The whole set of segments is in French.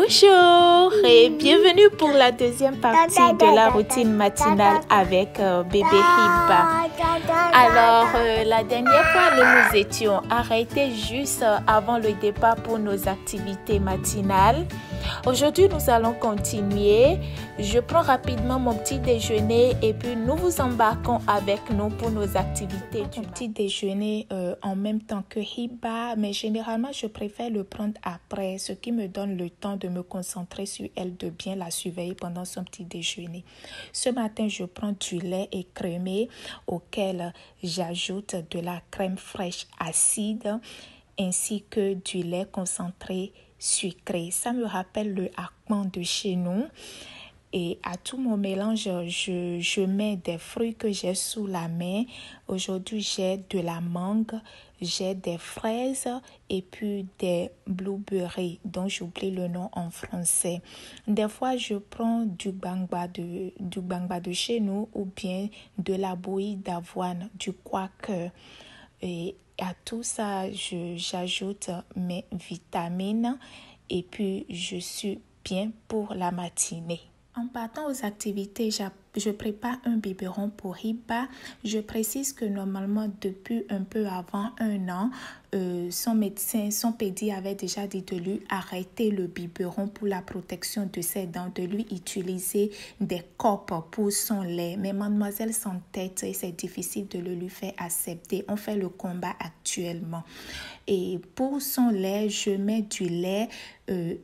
Bonjour et bienvenue pour la deuxième partie de la routine matinale avec bébé Hiba. Alors, la dernière fois, nous nous étions arrêtés juste avant le départ pour nos activités matinales. Aujourd'hui, nous allons continuer. Je prends rapidement mon petit déjeuner et puis nous vous embarquons avec nous pour nos activités du petit déjeuner en même temps que Hiba, mais généralement, je préfère le prendre après, ce qui me donne le temps de me concentrer sur elle, de bien la surveiller pendant son petit déjeuner. Ce matin, je prends du lait écrémé auquel j'ajoute de la crème fraîche acide ainsi que du lait concentré sucré. Ça me rappelle le harkman de chez nous. Et à tout mon mélange, je mets des fruits que j'ai sous la main. Aujourd'hui, j'ai de la mangue, j'ai des fraises et puis des blueberries, dont j'oublie le nom en français. Des fois, je prends du bangba de chez nous ou bien de la bouillie d'avoine, du quaker. Et à tout ça, j'ajoute mes vitamines et puis je suis bien pour la matinée. En partant aux activités, je prépare un biberon pour Hiba. Je précise que normalement, depuis un peu avant 1 an, son médecin, son pédi avait déjà dit de lui arrêter le biberon pour la protection de ses dents, de lui utiliser des copes pour son lait. Mais mademoiselle s'entête et c'est difficile de le lui faire accepter. On fait le combat actuellement. Et pour son lait, je mets du lait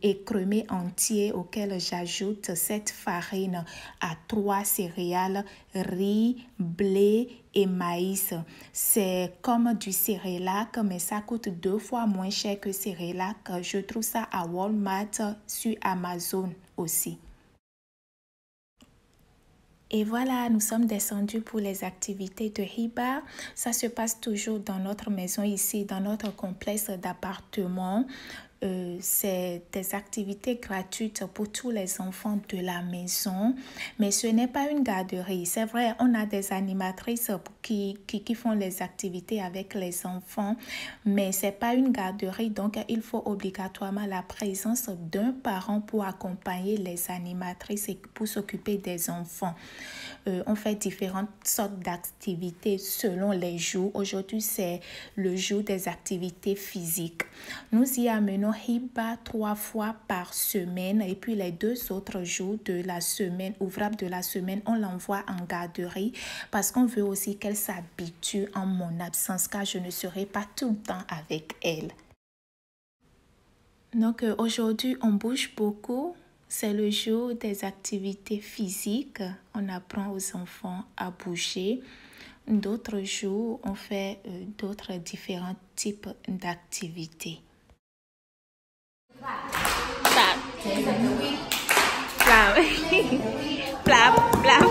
écrémé entier auquel j'ajoute cette farine à 3 céréales, riz, blé et maïs. C'est comme du Cerelac, mais ça coûte 2 fois moins cher que Cerelac. Je trouve ça à Walmart, sur Amazon aussi. Et voilà, nous sommes descendus pour les activités de Hiba. Ça se passe toujours dans notre maison ici, dans notre complexe d'appartements. C'est des activités gratuites pour tous les enfants de la maison, mais ce n'est pas une garderie. C'est vrai, on a des animatrices qui font les activités avec les enfants, mais ce n'est pas une garderie, donc il faut obligatoirement la présence d'un parent pour accompagner les animatrices et pour s'occuper des enfants. On fait différentes sortes d'activités selon les jours. Aujourd'hui, c'est le jour des activités physiques. Nous y amenons Hiba 3 fois par semaine et puis les 2 autres jours de la semaine, ouvrables de la semaine, on l'envoie en garderie parce qu'on veut aussi qu'elle s'habitue en mon absence car je ne serai pas tout le temps avec elle. Donc aujourd'hui, on bouge beaucoup. C'est le jour des activités physiques. On apprend aux enfants à bouger. D'autres jours, on fait d'autres différents types d'activités. Plap. Plap. Plap. Plap. Plap.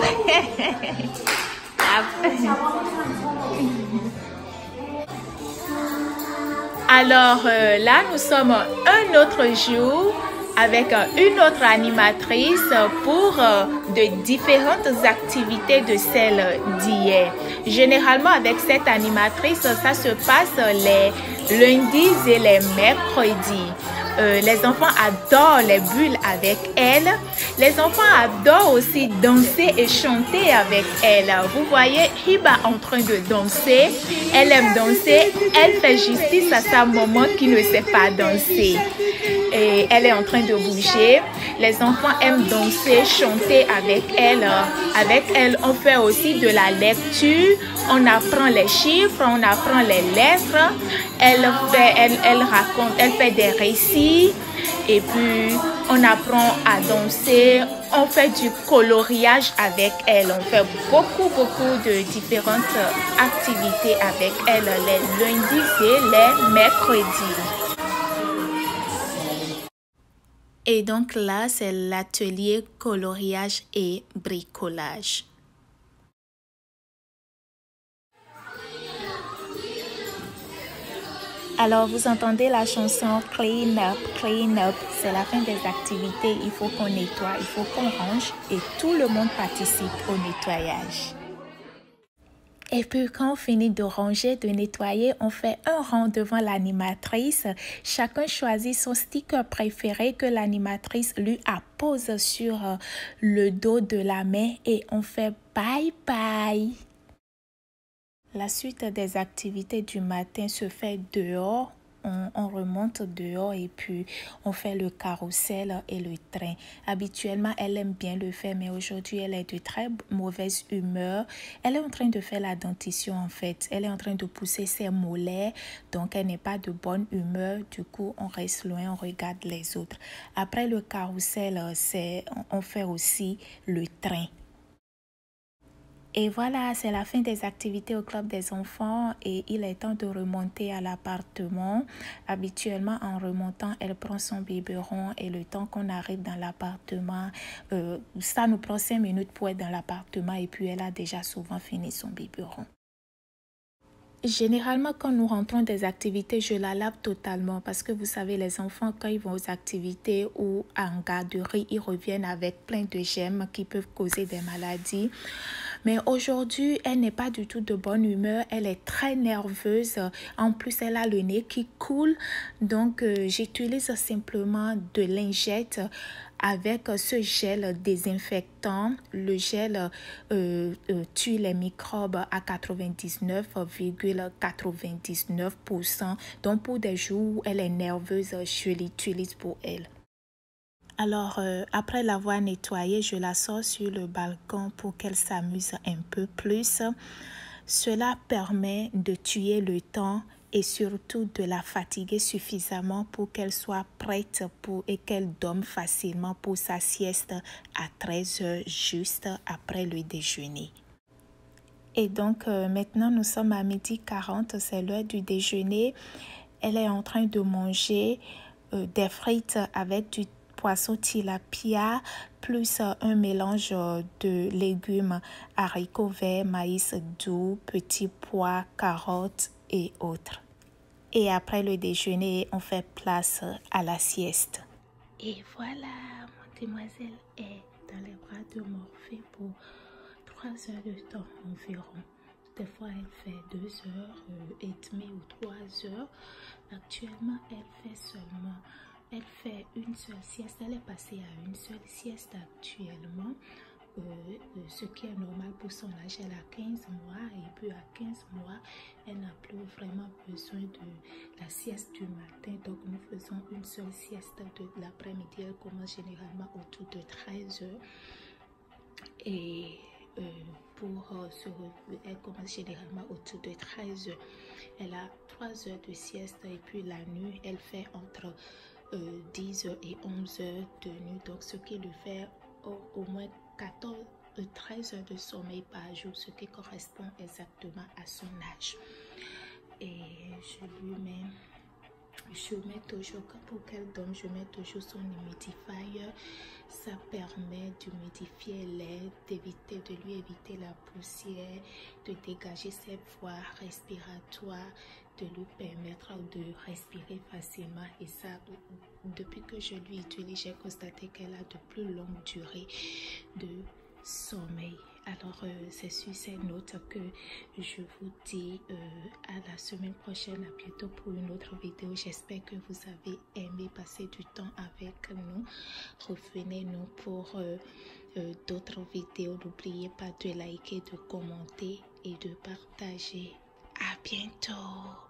Alors là, nous sommes un autre jour avec une autre animatrice pour de différentes activités de celles d'hier. Généralement, avec cette animatrice, ça se passe les lundis et les mercredis. Les enfants adorent les bulles avec elle. Les enfants adorent aussi danser et chanter avec elle. Vous voyez Hiba en train de danser. Elle aime danser. Elle fait justice à sa maman qui ne sait pas danser. Et elle est en train de bouger. Les enfants aiment danser, chanter avec elle. Avec elle, on fait aussi de la lecture. On apprend les chiffres, on apprend les lettres. Elle raconte, elle fait des récits. Et puis, on apprend à danser. On fait du coloriage avec elle. On fait beaucoup de différentes activités avec elle les lundis et les mercredis. Et donc là, c'est l'atelier coloriage et bricolage. Alors, vous entendez la chanson Clean Up, Clean Up. C'est la fin des activités. Il faut qu'on nettoie, il faut qu'on range et tout le monde participe au nettoyage. Et puis quand on finit de ranger, de nettoyer, on fait un rang devant l'animatrice. Chacun choisit son sticker préféré que l'animatrice lui appose sur le dos de la main et on fait bye bye. La suite des activités du matin se fait dehors. On remonte dehors et puis on fait le carrousel et le train. Habituellement, elle aime bien le faire, mais aujourd'hui, elle est de très mauvaise humeur. Elle est en train de faire la dentition en fait. Elle est en train de pousser ses mollets, donc elle n'est pas de bonne humeur. Du coup, on reste loin, on regarde les autres. Après le carrousel, on fait aussi le train. Et voilà, c'est la fin des activités au club des enfants et il est temps de remonter à l'appartement. Habituellement, en remontant, elle prend son biberon et le temps qu'on arrive dans l'appartement, ça nous prend 5 minutes pour être dans l'appartement et puis elle a déjà souvent fini son biberon. Généralement, quand nous rentrons des activités, je la lave totalement parce que vous savez, les enfants, quand ils vont aux activités ou en garderie, ils reviennent avec plein de germes qui peuvent causer des maladies. Mais aujourd'hui, elle n'est pas du tout de bonne humeur. Elle est très nerveuse. En plus, elle a le nez qui coule. Donc, j'utilise simplement de lingette avec ce gel désinfectant. Le gel tue les microbes à 99,99%. Donc, pour des jours où elle est nerveuse, je l'utilise pour elle. Alors, après l'avoir nettoyée, je la sors sur le balcon pour qu'elle s'amuse un peu plus. Cela permet de tuer le temps et surtout de la fatiguer suffisamment pour qu'elle soit prête et qu'elle dorme facilement pour sa sieste à 13 heures juste après le déjeuner. Et donc, maintenant, nous sommes à 12h40, c'est l'heure du déjeuner. Elle est en train de manger des frites avec du poisson tilapia, plus un mélange de légumes, haricots verts, maïs doux, petits pois, carottes et autres. Et après le déjeuner, on fait place à la sieste. Et voilà, mademoiselle est dans les bras de Morphée pour 3 heures de temps environ. Des fois, elle fait 2 heures et demie ou 3 heures. Actuellement, elle fait une seule sieste. Elle est passée à une seule sieste actuellement. Ce qui est normal pour son âge. Elle a 15 mois et puis à 15 mois, elle n'a plus vraiment besoin de la sieste du matin. Donc, nous faisons une seule sieste de l'après-midi. Elle commence généralement autour de 13 heures. Et elle commence généralement autour de 13 heures. Elle a 3 heures de sieste et puis la nuit, elle fait entre 10 heures et 11 heures de nuit. Donc, ce qui lui fait au moins 13 heures de sommeil par jour, ce qui correspond exactement à son âge. Et je mets toujours, pour qu'elle dorme, je mets toujours son humidifier. Ça permet d'humidifier l'air, de lui éviter la poussière, de dégager ses voies respiratoires, de lui permettre de respirer facilement. Et ça, depuis que je lui utilise, j'ai constaté qu'elle a de plus longues durées de sommeil. Alors, c'est sur ces notes que je vous dis à la semaine prochaine, à bientôt pour une autre vidéo. J'espère que vous avez aimé passer du temps avec nous. Revenez-nous pour d'autres vidéos. N'oubliez pas de liker, de commenter et de partager. À bientôt.